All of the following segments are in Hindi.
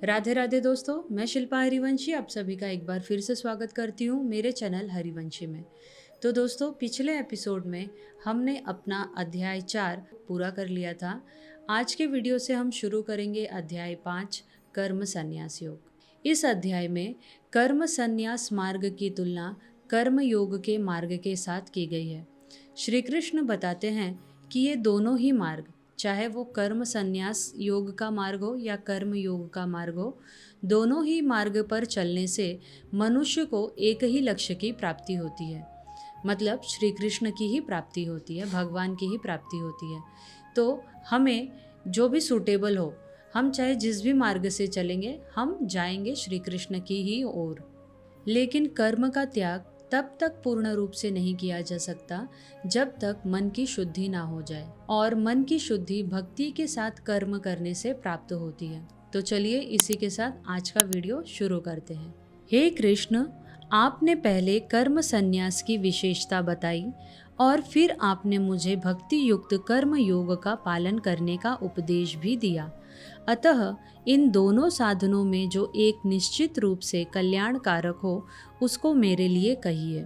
राधे राधे दोस्तों, मैं शिल्पा हरिवंशी आप सभी का एक बार फिर से स्वागत करती हूँ मेरे चैनल हरिवंशी में। तो दोस्तों, पिछले एपिसोड में हमने अपना अध्याय 4 पूरा कर लिया था। आज के वीडियो से हम शुरू करेंगे अध्याय 5 कर्म संन्यास योग। इस अध्याय में कर्म संन्यास मार्ग की तुलना कर्म योग के मार्ग के साथ की गई है। श्री कृष्ण बताते हैं कि ये दोनों ही मार्ग, चाहे वो कर्म संन्यास योग का मार्ग हो या कर्म योग का मार्ग हो, दोनों ही मार्ग पर चलने से मनुष्य को एक ही लक्ष्य की प्राप्ति होती है। मतलब श्री कृष्ण की ही प्राप्ति होती है, भगवान की ही प्राप्ति होती है। तो हमें जो भी सूटेबल हो, हम चाहे जिस भी मार्ग से चलेंगे, हम जाएंगे श्री कृष्ण की ही ओर। लेकिन कर्म का त्याग तब तक पूर्ण रूप से नहीं किया जा सकता जब तक मन की शुद्धि ना हो जाए, और मन की शुद्धि भक्ति के साथ कर्म करने से प्राप्त होती है। तो चलिए इसी के साथ आज का वीडियो शुरू करते हैं। हे कृष्ण, आपने पहले कर्म संन्यास की विशेषता बताई और फिर आपने मुझे भक्ति युक्त कर्म योग का पालन करने का उपदेश भी दिया। अतः इन दोनों साधनों में जो एक निश्चित रूप से कल्याणकारक हो, उसको मेरे लिए कहिए।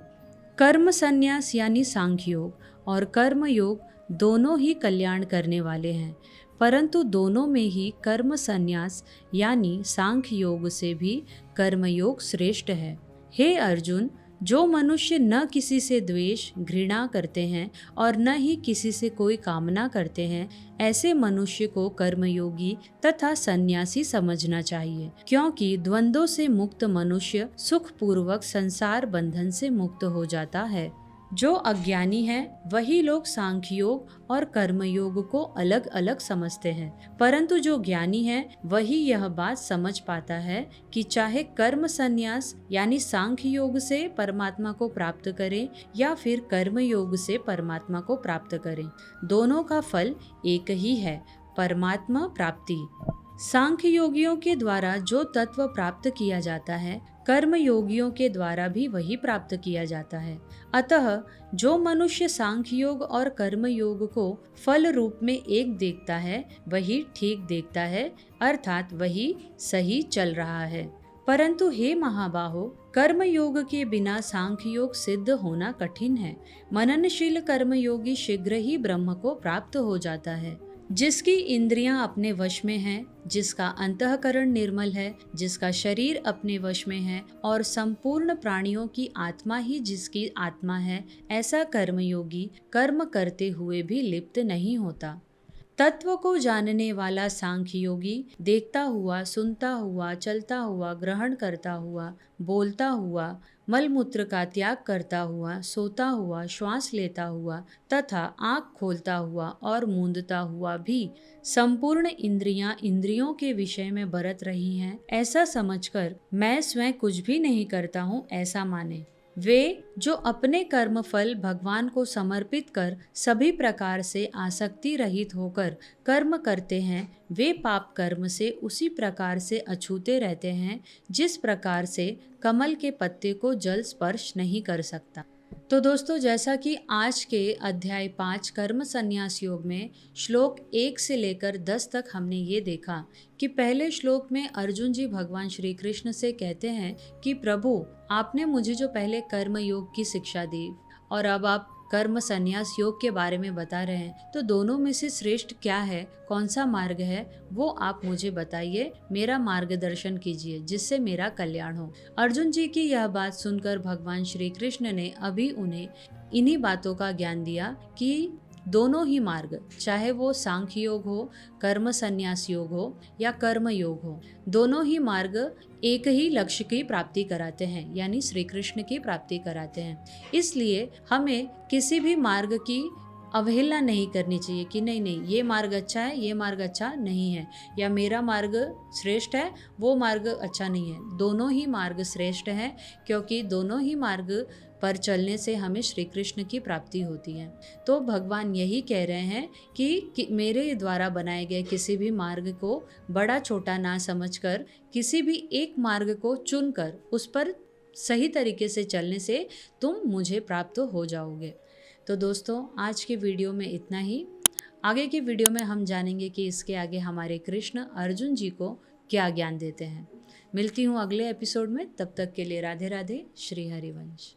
कर्म संन्यास यानी सांख्य योग और कर्म योग दोनों ही कल्याण करने वाले हैं, परंतु दोनों में ही कर्म संन्यास यानी सांख्य योग से भी कर्मयोग श्रेष्ठ है। हे अर्जुन, जो मनुष्य न किसी से द्वेष घृणा करते हैं और न ही किसी से कोई कामना करते हैं, ऐसे मनुष्य को कर्मयोगी तथा सन्यासी समझना चाहिए, क्योंकि द्वंद्वों से मुक्त मनुष्य सुखपूर्वक संसार बंधन से मुक्त हो जाता है। जो अज्ञानी है वही लोग सांख्य योग और कर्मयोग को अलग अलग समझते हैं, परंतु जो ज्ञानी है वही यह बात समझ पाता है कि चाहे कर्म संन्यास यानी सांख्य योग से परमात्मा को प्राप्त करें या फिर कर्म योग से परमात्मा को प्राप्त करें, दोनों का फल एक ही है, परमात्मा प्राप्ति। सांख्य योगियों के द्वारा जो तत्व प्राप्त किया जाता है, कर्म योगियों के द्वारा भी वही प्राप्त किया जाता है। अतः जो मनुष्य सांख्य योग और कर्म योग को फल रूप में एक देखता है, वही ठीक देखता है, अर्थात वही सही चल रहा है। परंतु हे महाबाहो, कर्म योग के बिना सांख्य योग सिद्ध होना कठिन है। मननशील कर्मयोगी शीघ्र ही ब्रह्म को प्राप्त हो जाता है। जिसकी इंद्रियां अपने वश में हैं, जिसका अंतःकरण निर्मल है, जिसका शरीर अपने वश में है और संपूर्ण प्राणियों की आत्मा ही जिसकी आत्मा है, ऐसा कर्मयोगी कर्म करते हुए भी लिप्त नहीं होता। तत्व को जानने वाला सांख्य योगी देखता हुआ, सुनता हुआ, चलता हुआ, ग्रहण करता हुआ, बोलता हुआ, मलमूत्र का त्याग करता हुआ, सोता हुआ, श्वास लेता हुआ तथा आँख खोलता हुआ और मूंदता हुआ भी संपूर्ण इंद्रियां इंद्रियों के विषय में बरत रही हैं, ऐसा समझकर मैं स्वयं कुछ भी नहीं करता हूँ, ऐसा माने। वे जो अपने कर्म फल भगवान को समर्पित कर सभी प्रकार से आसक्ति रहित होकर कर्म करते हैं, वे पाप कर्म से उसी प्रकार से अछूते रहते हैं जिस प्रकार से कमल के पत्ते को जल स्पर्श नहीं कर सकता। तो दोस्तों, जैसा कि आज के अध्याय 5 कर्म संन्यास योग में श्लोक 1 से लेकर 10 तक हमने ये देखा कि पहले श्लोक में अर्जुन जी भगवान श्री कृष्ण से कहते हैं कि प्रभु, आपने मुझे जो पहले कर्म योग की शिक्षा दी और अब आप कर्म संन्यास योग के बारे में बता रहे हैं, तो दोनों में से श्रेष्ठ क्या है, कौन सा मार्ग है, वो आप मुझे बताइए, मेरा मार्गदर्शन कीजिए जिससे मेरा कल्याण हो। अर्जुन जी की यह बात सुनकर भगवान श्री कृष्ण ने अभी उन्हें इन्हीं बातों का ज्ञान दिया कि दोनों ही मार्ग, चाहे वो सांख्य योग हो, कर्म संन्यास योग हो या कर्म योग हो, दोनों ही मार्ग एक ही लक्ष्य की प्राप्ति कराते हैं, यानी श्री कृष्ण की प्राप्ति कराते हैं। इसलिए हमें किसी भी मार्ग की अवहेलना नहीं करनी चाहिए कि नहीं नहीं ये मार्ग अच्छा है, ये मार्ग अच्छा नहीं है, या मेरा मार्ग श्रेष्ठ है, वो मार्ग अच्छा नहीं है। दोनों ही मार्ग श्रेष्ठ है, क्योंकि दोनों ही मार्ग पर चलने से हमें श्री कृष्ण की प्राप्ति होती है। तो भगवान यही कह रहे हैं कि मेरे द्वारा बनाए गए किसी भी मार्ग को बड़ा छोटा ना समझकर किसी भी एक मार्ग को चुनकर उस पर सही तरीके से चलने से तुम मुझे प्राप्त हो जाओगे। तो दोस्तों, आज की वीडियो में इतना ही। आगे की वीडियो में हम जानेंगे कि इसके आगे हमारे कृष्ण अर्जुन जी को क्या ज्ञान देते हैं। मिलती हूँ अगले एपिसोड में, तब तक के लिए राधे राधे। श्री हरिवंश।